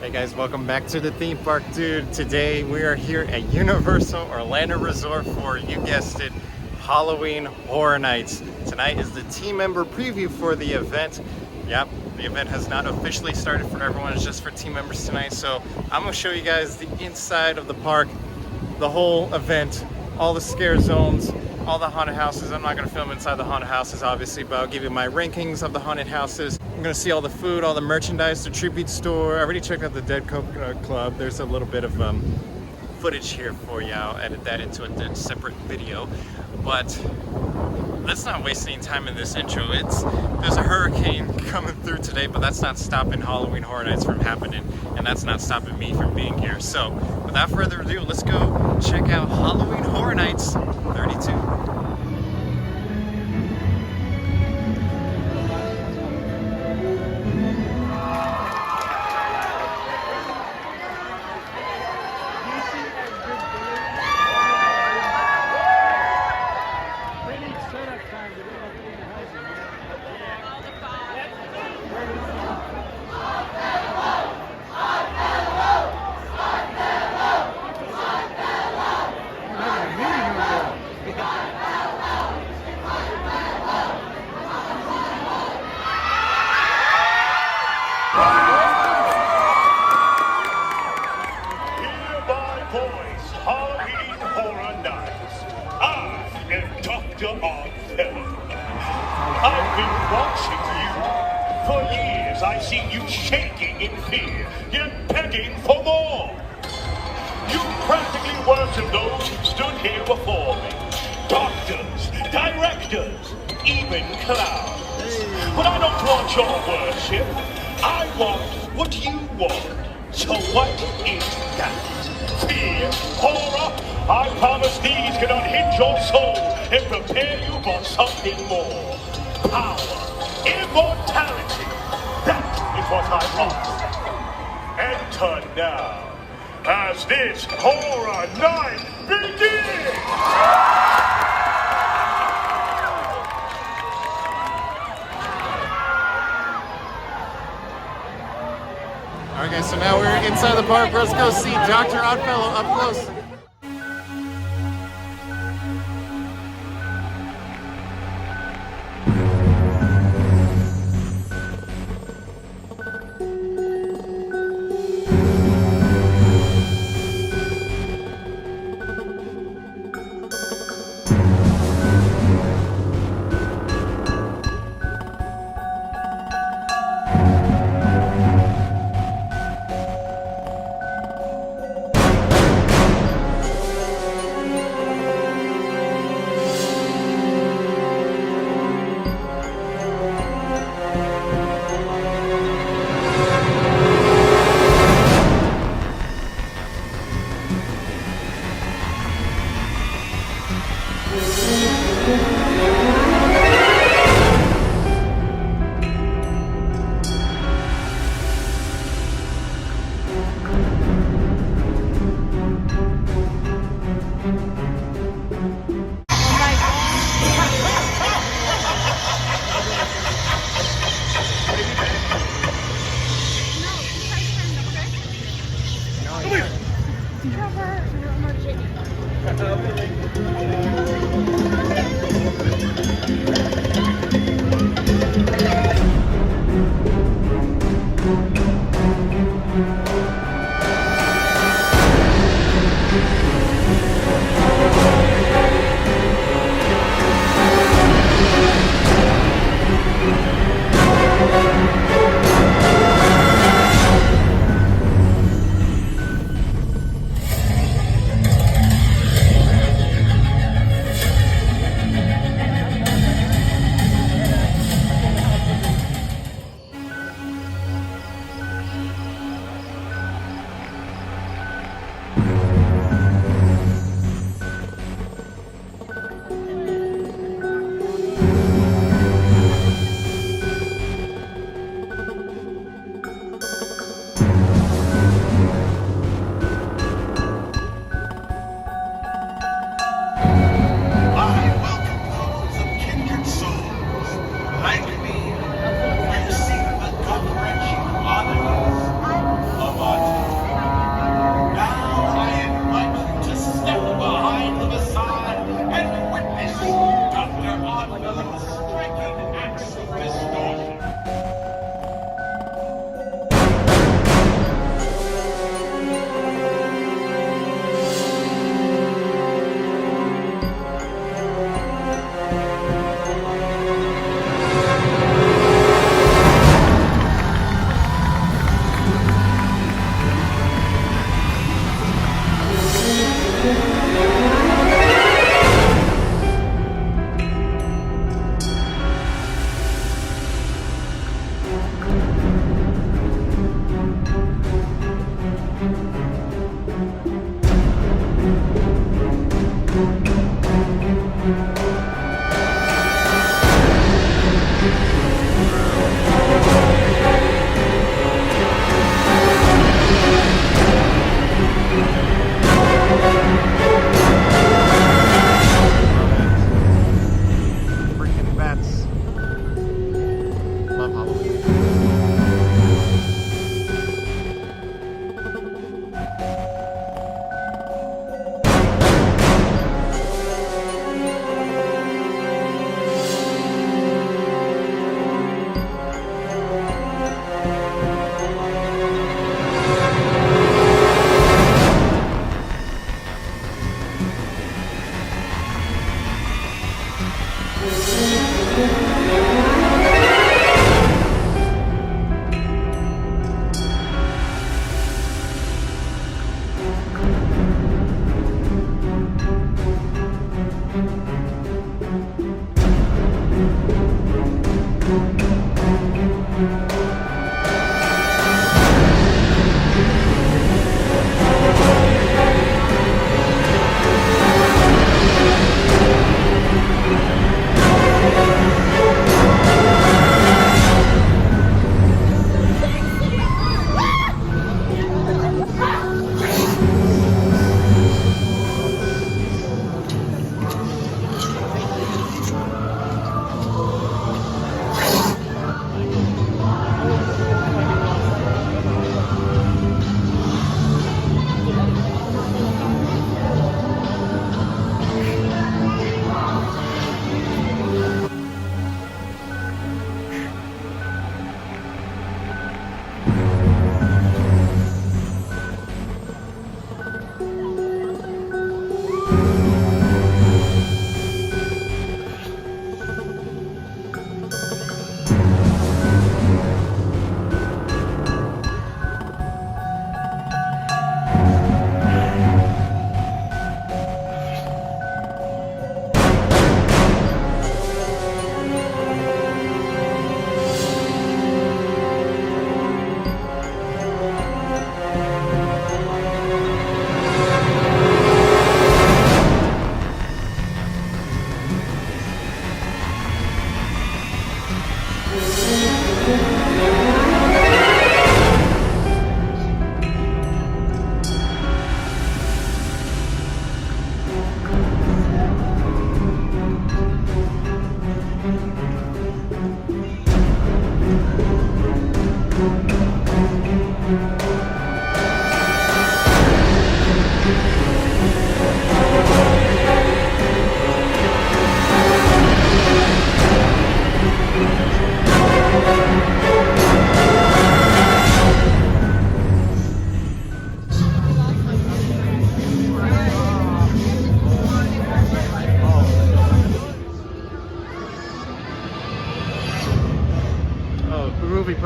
Hey guys, welcome back to the theme park, dude. Today we are here at Universal Orlando Resort for, you guessed it, Halloween Horror Nights. Tonight is the team member preview for the event. Yep, the event has not officially started for everyone, it's just for team members tonight. So I'm gonna show you guys the inside of the park, the whole event, all the scare zones, all the haunted houses. I'm not gonna film inside the haunted houses, obviously, but I'll give you my rankings of the haunted houses. I'm gonna see all the food, all the merchandise, the tribute store. I already checked out the Dead Coconut Club. There's a little bit of footage here for you. I'll edit that into a separate video. But let's not waste any time in this intro. There's a hurricane coming through today, but that's not stopping Halloween Horror Nights from happening, and that's not stopping me from being here. So without further ado, let's go check out Halloween Horror Nights 32. I've been watching you. For years I've seen you shaking in fear, yet begging for more. You practically worshipped those who stood here before me. Doctors, directors, even clowns. But I don't want your worship. I want what you want. So what is that? Fear, horror? I promise these can unhinge your soul and prepare you for something more. Power, immortality, that is what I offer. Enter now, as this horror night begins! Alright guys, so now we're inside the park. Let's go see Dr. Oddfellow up close.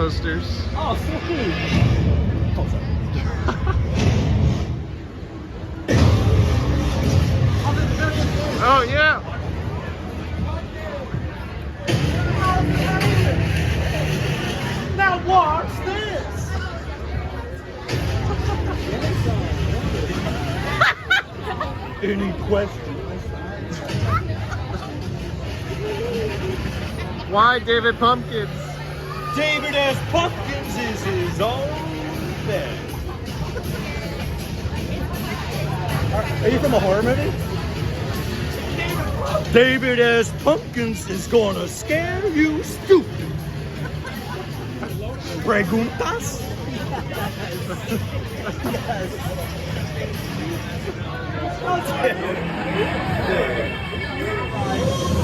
posters. Oh, so cool. Oh yeah. Now watch this. Any questions? Why David Pumpkins? David S. Pumpkins is his own man. Are you from a horror movie? David S. Pumpkins is gonna scare you stupid. Preguntas?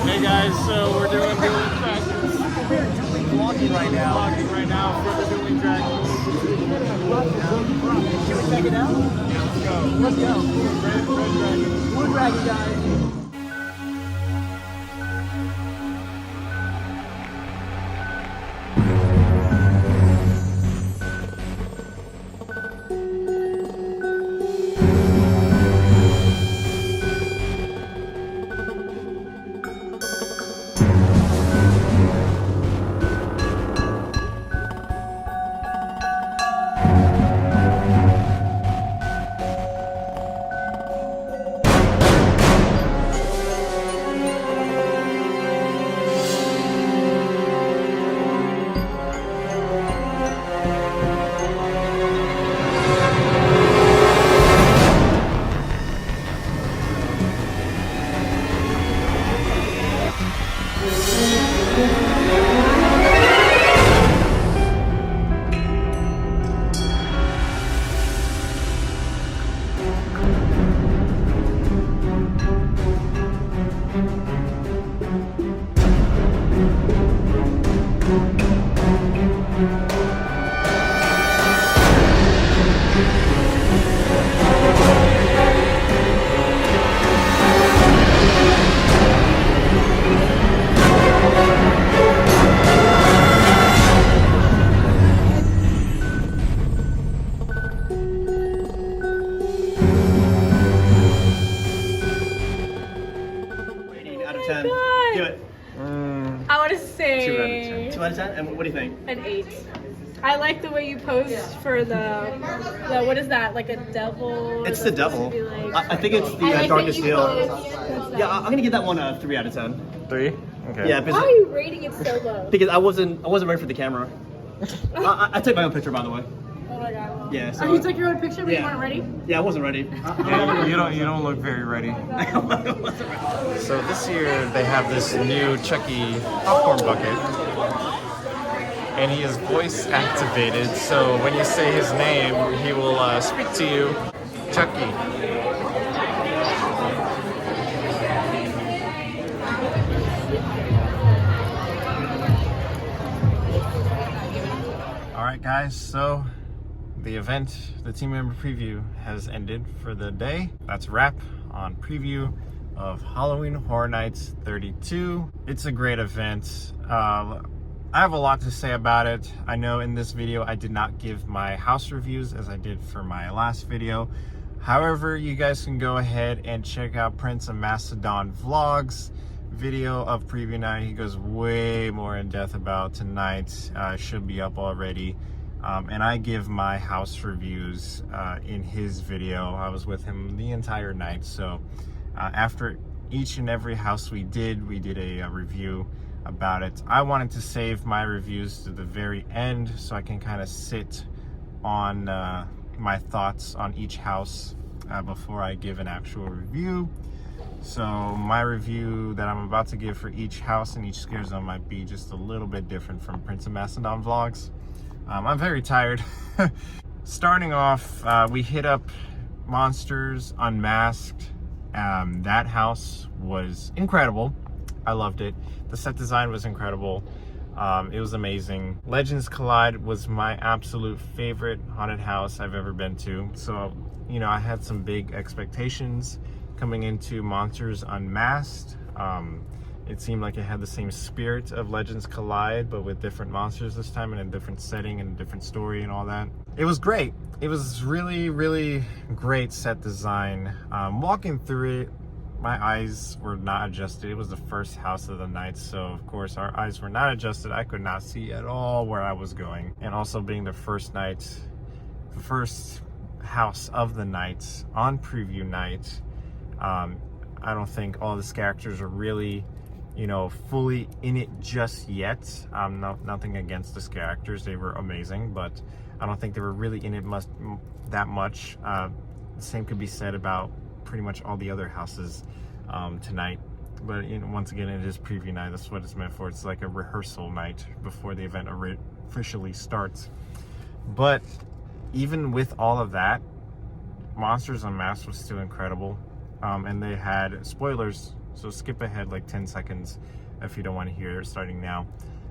Hey guys, so we're doing dueling dragons. We're doing vlogging right now. Vlogging right now for the dueling dragons. Can we check it out? Let's go. Let's go. Red dragon. Blue dragon, guys. Out of 10. God. Do it. I want to say 2 out of 10. 2 out of 10? And what do you think? an 8. I like the way you posed for the what is that, like a devil? It's the devil. Supposed to be like- I think it's the I like darkest that you hill. posed. Yeah, I'm gonna give that one a 3 out of 10. 3? Okay. Yeah, Why are you rating it so low? because I wasn't ready for the camera. I took my own picture, by the way. Oh my god. Yeah. So Oh, you took your own picture, but you Yeah. weren't ready? Yeah, I wasn't ready. Yeah, you don't look very ready. So this year they have this new Chucky popcorn bucket, and he is voice activated. So when you say his name, he will speak to you, Chucky. All right, guys. So the event, the team member preview, has ended for the day. That's a wrap on preview of Halloween Horror Nights 32. It's a great event. I have a lot to say about it. I know in this video I did not give my house reviews as I did for my last video. However, you guys can go ahead and check out Prince of Macedon Vlogs video of preview night. He goes way more in depth about tonight. Should be up already. And I give my house reviews in his video. I was with him the entire night. So after each and every house we did a review about it. I wanted to save my reviews to the very end so I can kind of sit on my thoughts on each house before I give an actual review. So my review that I'm about to give for each house and each scare zone might be just a little bit different from Prince of Macedon Vlogs. I'm very tired. Starting off, we hit up Monsters Unmasked. That house was incredible. I loved it. The set design was incredible. It was amazing. Legends Collide was my absolute favorite haunted house I've ever been to. So, you know, I had some big expectations coming into Monsters Unmasked. It seemed like it had the same spirit of Legends Collide, but with different monsters this time, and a different setting and a different story and all that. It was great. It was really, really great set design. Walking through it, my eyes were not adjusted. It was the first house of the night, so of course our eyes were not adjusted. I could not see at all where I was going. And also being the first night, the first house of the night on preview night, I don't think all the characters are really, you know, fully in it just yet. Nothing against the characters, they were amazing, but I don't think they were really in it that much. The same could be said about pretty much all the other houses tonight. But you know, once again, it is preview night. That's what it's meant for. It's like a rehearsal night before the event officially starts. But even with all of that, Monsters Unmasked was still incredible. And they had spoilers, so skip ahead like 10 seconds if you don't want to hear it starting now.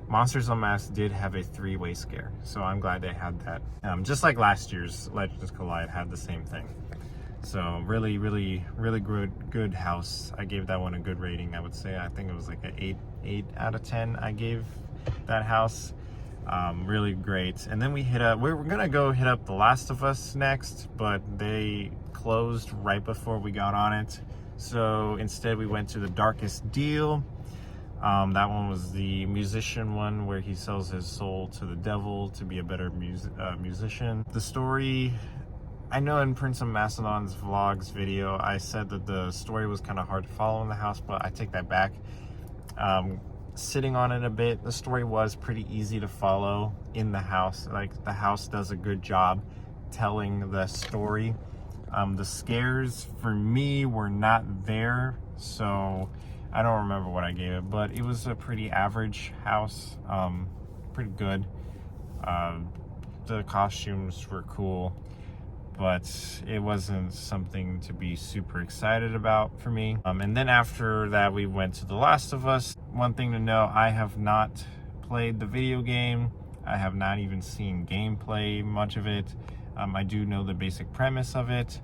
Monsters Unmasked did have a 3-way scare, so I'm glad they had that. Just like last year's Legends Collide had the same thing. So really, really, really good house. I gave that one a good rating, I would say. I think it was like an 8 out of 10 I gave that house. Really great. And then we hit up, we're gonna go hit up The Last of Us next, but they closed right before we got on it. So instead we went to The Darkest Deal. That one was the musician one where he sells his soul to the devil to be a better musician. The story, I know in Prince of Macedon's vlogs video, I said that the story was kind of hard to follow in the house, but I take that back. Sitting on it a bit, the story was pretty easy to follow in the house. Like, the house does a good job telling the story. The scares for me were not there, so I don't remember what I gave it, but it was a pretty average house. Pretty good. The costumes were cool, but it wasn't something to be super excited about for me. And then after that, we went to The Last of Us. One thing to know, I have not played the video game. I have not even seen gameplay, much of it. I do know the basic premise of it.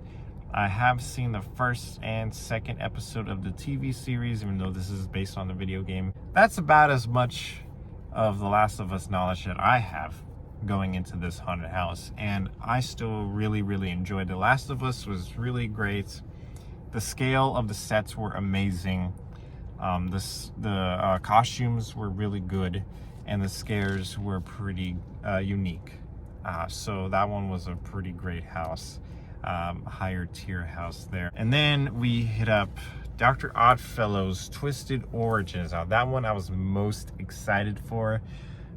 I have seen the first and second episode of the TV series, even though this is based on the video game. That's about as much of The Last of Us knowledge that I have going into this haunted house, and I still really, really enjoyed The Last of Us. Was really great. The scale of the sets were amazing. The costumes were really good, and the scares were pretty unique. So that one was a pretty great house, higher tier house there. And then we hit up Dr. Oddfellow's Twisted Origins. Now that one I was most excited for.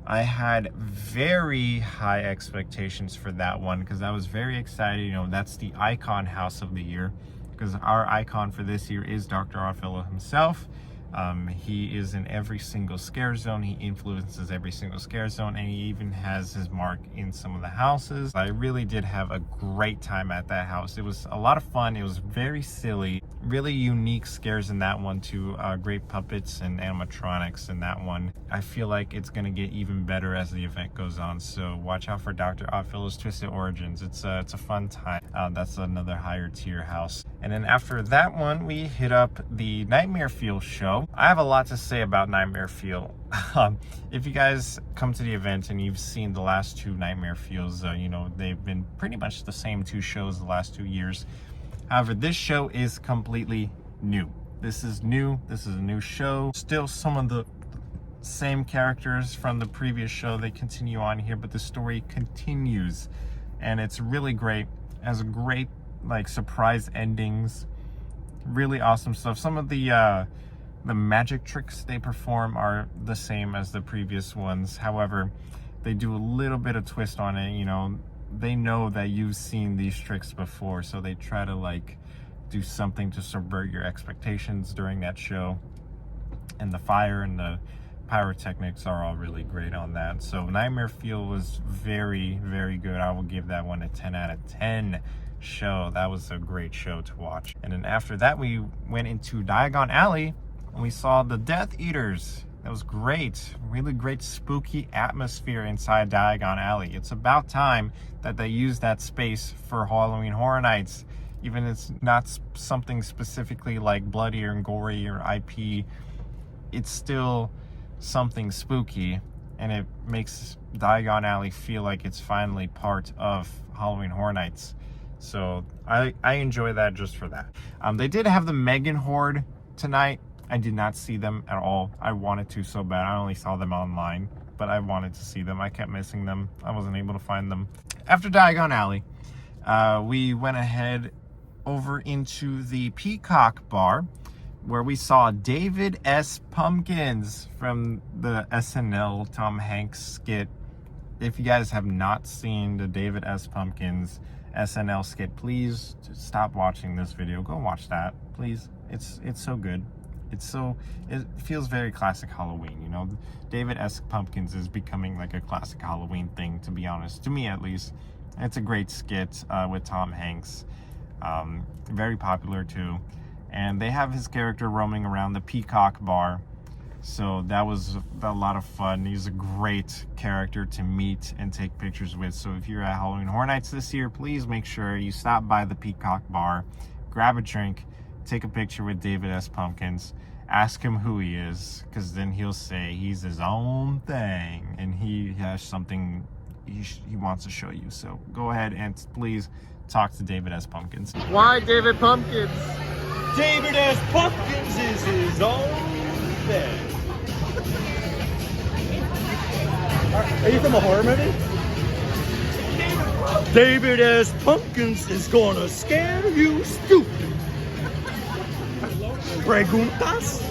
I had very high expectations for that one because I was very excited. You know, that's the icon house of the year, because our icon for this year is Dr. Oddfellow himself. He is in every single scare zone. He influences every single scare zone, and he even has his mark in some of the houses. I really did have a great time at that house. It was a lot of fun. It was very silly, really unique scares in that one too. Great puppets and animatronics in that one. I feel like it's gonna get even better as the event goes on, so watch out for Dr. Oddfellow's Twisted Origins. It's a fun time. That's another higher tier house. And then after that one, we hit up the Nightmare Fuel show. I have a lot to say about Nightmare Fuel. If you guys come to the event and you've seen the last two Nightmare Fuels, you know, they've been pretty much the same two shows the last 2 years. However, this show is completely new. This is new. This is a new show. Still some of the same characters from the previous show. They continue on here, but the story continues, and it's really great. It has a great, like, surprise endings. Really awesome stuff. Some of the magic tricks they perform are the same as the previous ones. However, they do a little bit of twist on it. You know, they know that you've seen these tricks before, so they try to, like, do something to subvert your expectations during that show. And the fire and the pyrotechnics are all really great on that. So Nightmare Fuel was very, very good. I will give that one a 10 out of 10 show. That was a great show to watch. And then after that, we went into Diagon Alley and we saw the Death Eaters. That was great. Really great spooky atmosphere inside Diagon Alley. It's about time that they use that space for Halloween Horror Nights. Even if it's not something specifically like bloody or gory or IP it's still something spooky, and it makes Diagon Alley feel like it's finally part of Halloween Horror Nights. So I enjoy that just for that. They did have the Megan Horde tonight. I did not see them at all. I wanted to so bad. I only saw them online, but I wanted to see them. I kept missing them. I wasn't able to find them. After Diagon Alley, we went ahead over into the Peacock Bar, where we saw David S. Pumpkins from the SNL Tom Hanks skit. If you guys have not seen the David S. Pumpkins SNL skit, please stop watching this video. Go watch that, please. It's so good. It feels very classic Halloween, you know. David S. Pumpkins is becoming like a classic Halloween thing, to be honest, to me at least. It's a great skit with Tom Hanks. Very popular too. And they have his character roaming around the Peacock Bar. So that was a lot of fun. He's a great character to meet and take pictures with. So if you're at Halloween Horror Nights this year, please make sure you stop by the Peacock Bar, grab a drink, take a picture with David S. Pumpkins, ask him who he is, because then he'll say he's his own thing and he has something he wants to show you. So go ahead and please talk to David S. Pumpkins. Why David Pumpkins? David S. Pumpkins is his own thing. Are you from a horror movie? David S. Pumpkins is gonna scare you stupid. Preguntas?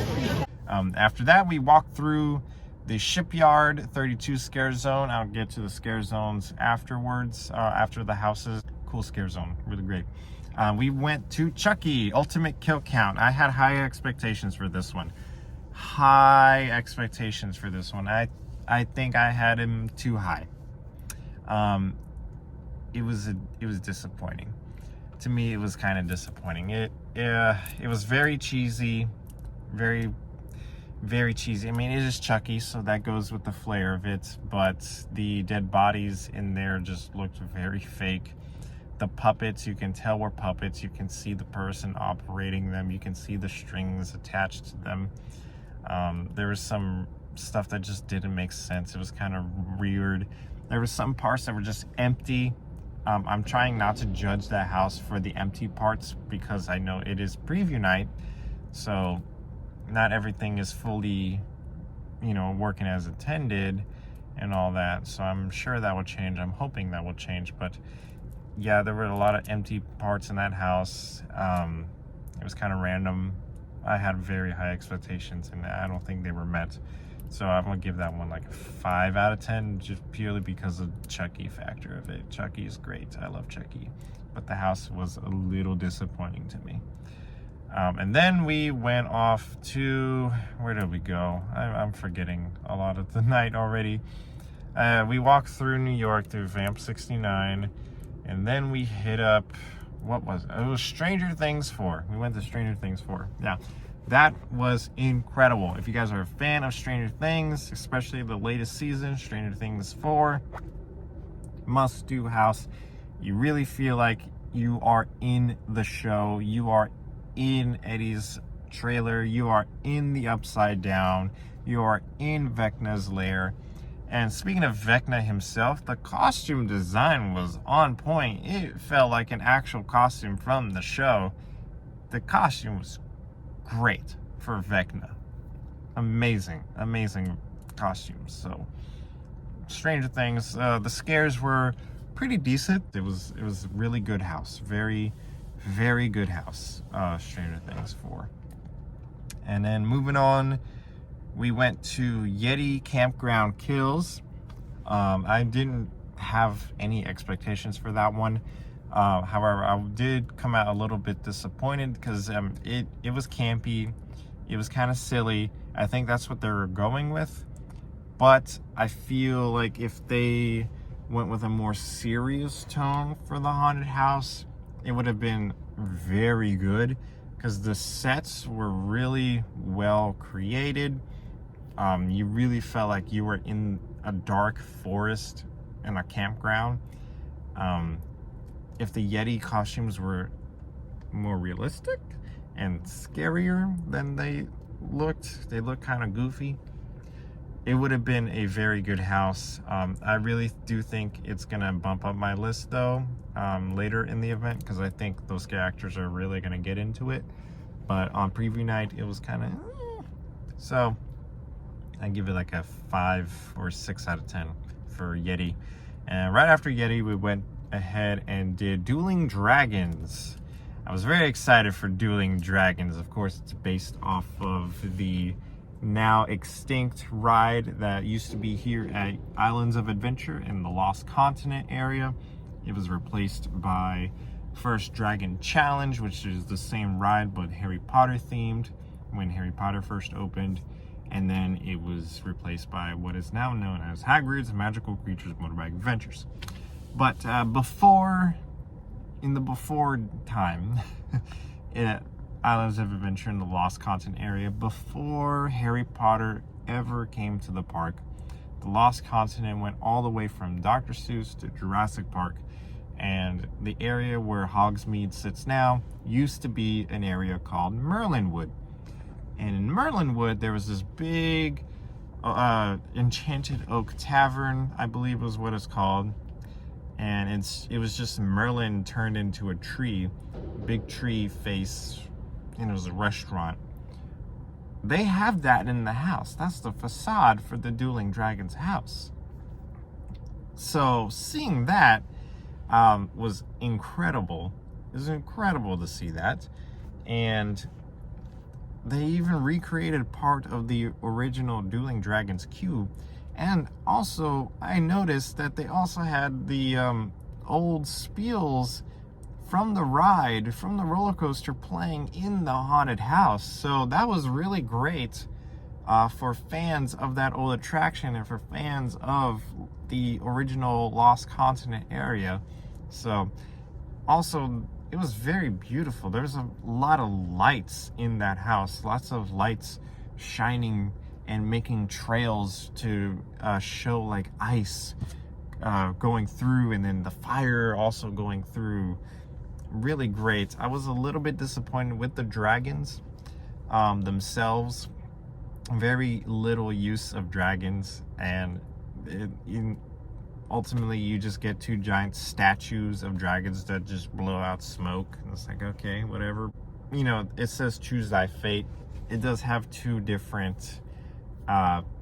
After that, we walked through the Shipyard 32 scare zone. I'll get to the scare zones afterwards, after the houses. Cool scare zone, really great. We went to Chucky, Ultimate Kill Count. I had high expectations for this one. High expectations for this one. I think I had him too high. It was disappointing. To me, it was kind of disappointing. It was very cheesy, very cheesy. I mean, it is Chucky, so that goes with the flair of it, but the dead bodies in there just looked very fake. The puppets, you can tell were puppets. You can see the person operating them. You can see the strings attached to them. There was some stuff that just didn't make sense. It was kind of weird. There were some parts that were just empty. I'm trying not to judge that house for the empty parts because I know it is preview night, so not everything is fully, you know, working as intended and all that. So I'm sure that will change. I'm hoping that will change, but yeah, there were a lot of empty parts in that house. It was kind of random. I had very high expectations and I don't think they were met. So I'm gonna give that one like a 5 out of 10, just purely because of Chucky factor of it. Chucky is great. I love Chucky, but the house was a little disappointing to me. And then we went off to, where did we go? I'm forgetting a lot of the night already. We walked through New York through Vamp 69, and then we hit up, what was it? It was Stranger Things 4. We went to Stranger Things 4. Yeah. That was incredible. If you guys are a fan of Stranger Things, especially the latest season, Stranger Things 4, must-do house. You really feel like you are in the show. You are in Eddie's trailer. You are in the Upside Down. You are in Vecna's lair. And speaking of Vecna himself, the costume design was on point. It felt like an actual costume from the show. The costume was great for Vecna. Amazing costumes. So Stranger Things, the scares were pretty decent. It was really good house. Very good house. Stranger Things 4. And then moving on, we went to Yeti Campground Kills. I didn't have any expectations for that one. However, I did come out a little bit disappointed because it was campy. It was kind of silly. I think that's what they were going with. But I feel like if they went with a more serious tone for the haunted house, it would have been very good because the sets were really well created. You really felt like you were in a dark forest in a campground. If the Yeti costumes were more realistic and scarier than they looked. They looked kind of goofy. It would have been a very good house. I really do think it's gonna bump up my list though later in the event, because I think those characters are really gonna get into it. But on preview night, it was kind of so I give it like a 5 or 6 out of 10 for Yeti. And right after Yeti, we went ahead and did Dueling Dragons. I was very excited for Dueling Dragons. Of course, it's based off of the now extinct ride that used to be here at Islands of Adventure in the Lost Continent area. It was replaced by First Dragon Challenge, which is the same ride but Harry Potter themed when Harry Potter first opened. And then it was replaced by what is now known as Hagrid's Magical Creatures Motorbike Adventures. But in the before time, at Islands of Adventure in the Lost Continent area, before Harry Potter ever came to the park, the Lost Continent went all the way from Dr. Seuss to Jurassic Park. And the area where Hogsmeade sits now used to be an area called Merlinwood. And in Merlinwood, there was this big Enchanted Oak Tavern, I believe was what it's called. And it was just Merlin turned into a tree, big tree face, and it was a restaurant. They have that in the house. That's the facade for the Dueling Dragons house. So seeing that was incredible. It was incredible to see that. And they even recreated part of the original Dueling Dragons cube. And also, I noticed that they also had the old spiels from the ride, from the roller coaster, playing in the haunted house. So that was really great for fans of that old attraction and for fans of the original Lost Continent area. So also, it was very beautiful. There's a lot of lights in that house, lots of lights shining and making trails to show like ice going through, and then the fire also going through. Really great. I was a little bit disappointed with the dragons themselves. Very little use of dragons, and ultimately you just get 2 giant statues of dragons that just blow out smoke. And it's like, okay, whatever. You know, it says choose thy fate. It does have 2 different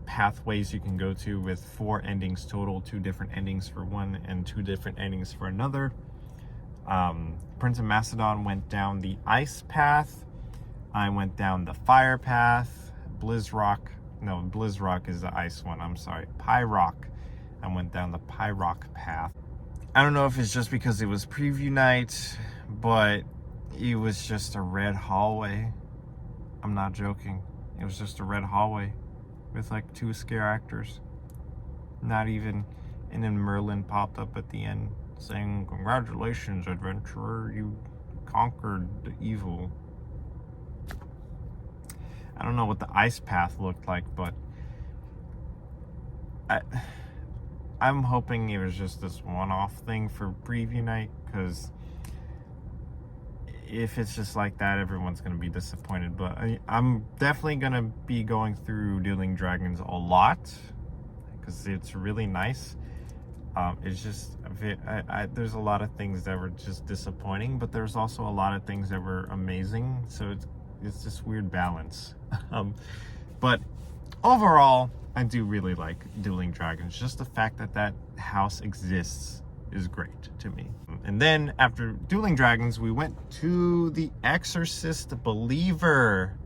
pathways you can go to, with 4 endings total, 2 different endings for one and 2 different endings for another. Prince of Macedon went down the ice path. I went down the fire path. Blizzrock is the ice one, I'm sorry. Pyrock, I went down the Pyrock path. I don't know if it's just because it was preview night, but it was just a red hallway. I'm not joking. It was just a red hallway with like 2 scare actors. Not even, and then Merlin popped up at the end saying, "Congratulations, adventurer, you conquered the evil." I don't know what the ice path looked like, but I'm hoping it was just this one-off thing for preview night, because if it's just like that, everyone's going to be disappointed. But I'm definitely going to be going through Dueling Dragons a lot, because it's really nice. It's just, there's a lot of things that were just disappointing, but there's also a lot of things that were amazing. So it's this weird balance. But overall, I do really like Dueling Dragons. Just the fact that that house exists is great to me. And then after Dueling Dragons, we went to The Exorcist Believer,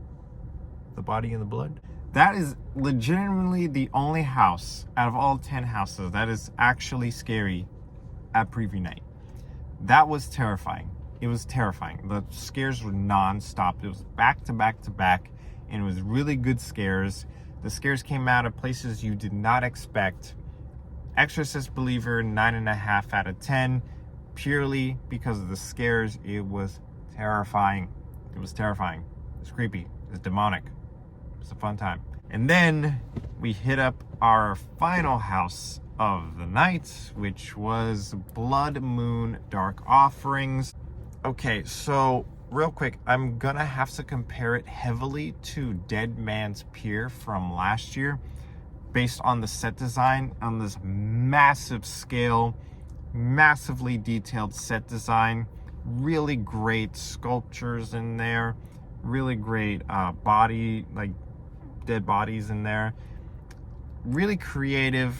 The Body and the Blood. That is legitimately the only house out of all 10 houses that is actually scary at preview night. That was terrifying. It was terrifying. The scares were non-stop. It was back to back to back, and it was really good scares. The scares came out of places you did not expect. Exorcist Believer, 9.5 out of 10, purely because of the scares. It was terrifying. It was terrifying. It was creepy. It was demonic. It was a fun time. And then we hit up our final house of the night, which was Blood Moon Dark Offerings. Okay, so real quick, I'm gonna have to compare it heavily to Dead Man's Pier from last year, based on the set design, on this massive scale, massively detailed set design, really great sculptures in there, really great body, like dead bodies in there, really creative.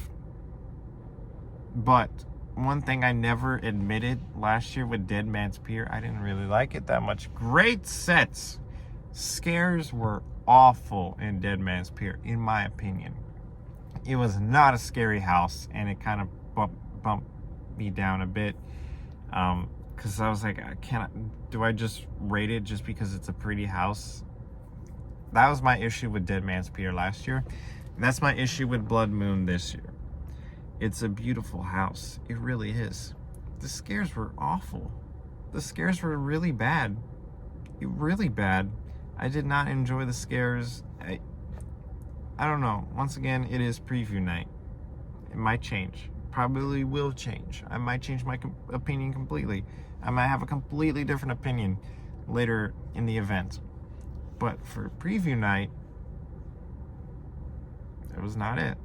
But one thing I never admitted last year with Dead Man's Pier, I didn't really like it that much. Great sets. Scares were awful in Dead Man's Pier, in my opinion. It was not a scary house, and it kind of bumped me down a bit. Because I was like, do I just rate it just because it's a pretty house? That was my issue with Dead Man's Pier last year. And that's my issue with Blood Moon this year. It's a beautiful house. It really is. The scares were awful. The scares were really bad. Really bad. I did not enjoy the scares. I don't know. Once again, it is preview night. It might change. Probably will change. I might change my opinion completely. I might have a completely different opinion later in the event. But for preview night, that was not it.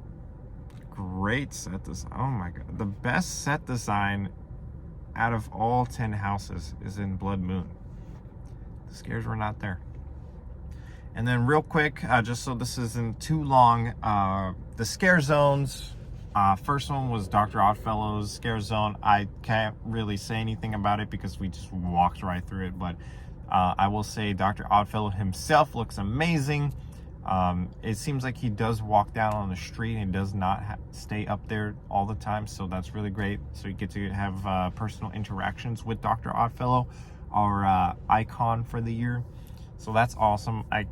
Great set design. Oh my god. The best set design out of all 10 houses is in Blood Moon. The scares were not there. And then real quick, just so this isn't too long, the scare zones. First one was Dr. Oddfellow's scare zone. I can't really say anything about it because we just walked right through it, but I will say Dr. Oddfellow himself looks amazing. It seems like he does walk down on the street and does not stay up there all the time, so that's really great. So you get to have personal interactions with Dr. Oddfellow, our icon for the year. So that's awesome. I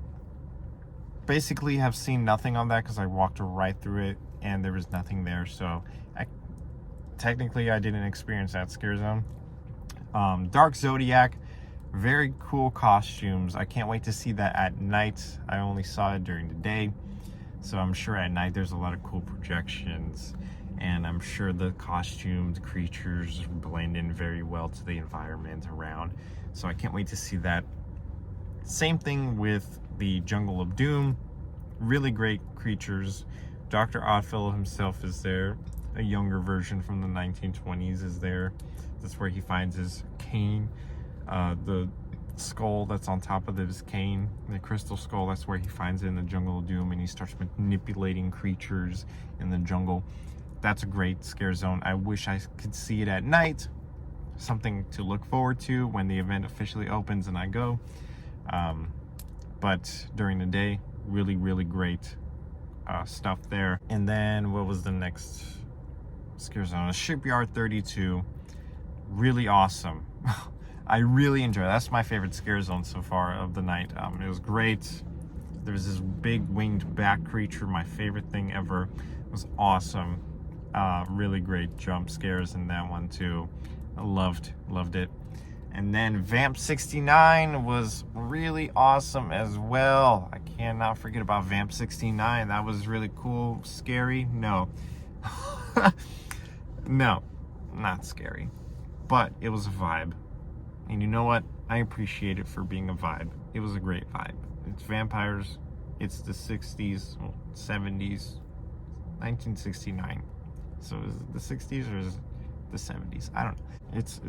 basically have seen nothing on that because I walked right through it and there was nothing there. So technically I didn't experience that scare zone. Dark Zodiac, very cool costumes. I can't wait to see that at night. I only saw it during the day, so I'm sure at night there's a lot of cool projections, and I'm sure the costumes, creatures blend in very well to the environment around. So I can't wait to see that. Same thing with the Jungle of Doom. Really great creatures. Dr. Oddfellow himself is there. A younger version from the 1920s is there. That's where he finds his cane. The skull that's on top of his cane, the crystal skull, that's where he finds it in the Jungle of Doom, and he starts manipulating creatures in the jungle. That's a great scare zone. I wish I could see it at night. Something to look forward to when the event officially opens and I go. But during the day, really, really great stuff there. And then what was the next scare zone? Shipyard 32. Really awesome. I really enjoyed it. That's my favorite scare zone so far of the night. It was great. There was this big winged bat creature, my favorite thing ever. It was awesome. Really great jump scares in that one too. I loved it. And then Vamp 69 was really awesome as well. I cannot forget about Vamp 69. That was really cool. Scary? No. No, not scary. But it was a vibe. And you know what? I appreciate it for being a vibe. It was a great vibe. It's vampires. It's the 60s, 70s, 1969. So is it the 60s or is it the 70s? I don't know. It's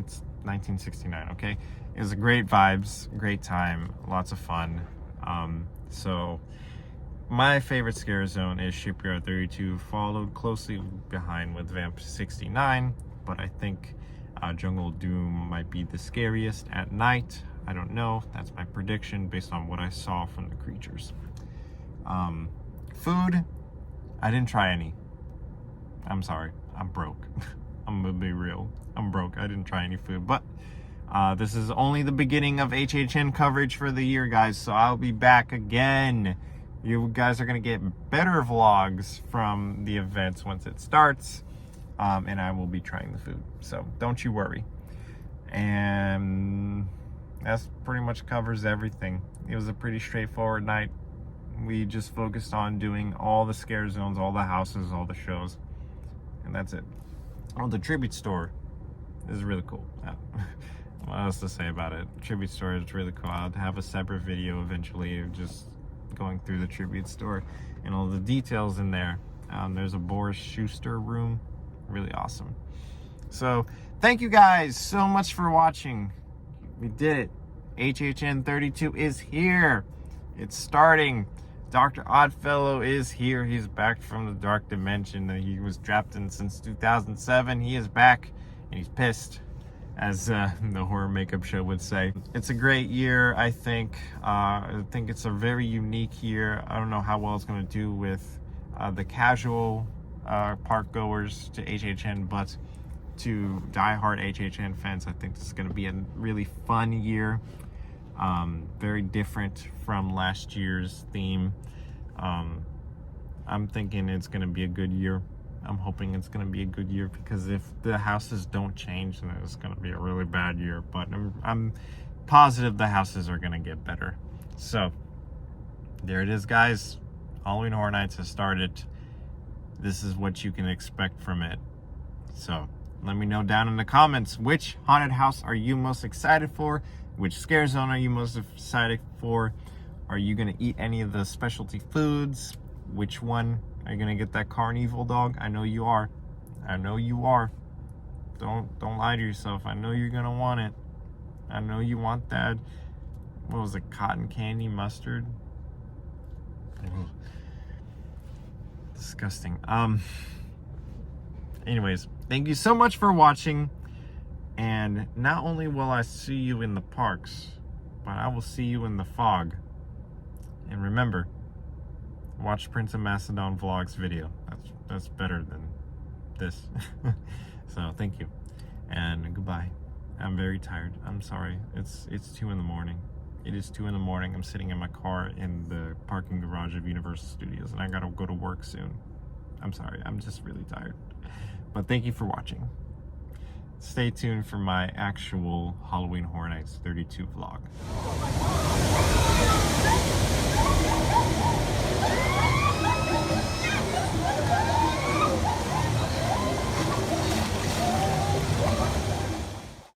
1969, okay? It was a great vibes, great time, lots of fun. So my favorite scare zone is Shipyard 32, followed closely behind with Vamp 69, but I think Jungle Doom might be the scariest at night. I don't know. That's my prediction based on what I saw from the creatures. Food, I didn't try any. I'm sorry. I'm broke. I'm gonna be real. I'm broke. I didn't try any food. But this is only the beginning of HHN coverage for the year, guys. So I'll be back again. You guys are gonna get better vlogs from the events once it starts. And I will be trying the food, so don't you worry. And that's pretty much covers everything. It was a pretty straightforward night. We just focused on doing all the scare zones, all the houses, all the shows, and that's it. Oh, the tribute store is really cool. what else to say about it? Tribute store is really cool. I'll have a separate video eventually of just going through the tribute store and all the details in there. There's a Boris Schuster room. Really awesome. So thank you guys so much for watching. We did it. HHN 32 is here. It's starting. Dr. Oddfellow is here. He's back from the dark dimension that he was trapped in since 2007. He is back and he's pissed, as the horror makeup show would say. It's a great year, I think. I think it's a very unique year. I don't know how well it's going to do with the casual park goers to HHN, but to diehard HHN fans, I think this is going to be a really fun year. Very different from last year's theme. I'm thinking it's going to be a good year. I'm hoping it's going to be a good year, because if the houses don't change, then it's going to be a really bad year. But I'm positive the houses are going to get better. So there it is, guys. Halloween Horror Nights has started. This is what you can expect from it. So let me know down in the comments, which haunted house are you most excited for? Which scare zone are you most excited for? Are you going to eat any of the specialty foods? Which one? Are you going to get that carnival dog? I know you are. I know you are. Don't lie to yourself. I know you're going to want it. I know you want that. What was it? Cotton candy mustard? Ugh. Disgusting. Anyways, thank you so much for watching. And not only will I see you in the parks, but I will see you in the fog. And remember, watch Prince of Macedon Vlogs video. That's better than this. So thank you. And goodbye. I'm very tired. I'm sorry. It's 2 in the morning. It is 2 in the morning. I'm sitting in my car in the parking garage of Universal Studios, and I gotta go to work soon. I'm sorry. I'm just really tired. But thank you for watching. Stay tuned for my actual Halloween Horror Nights 32 vlog.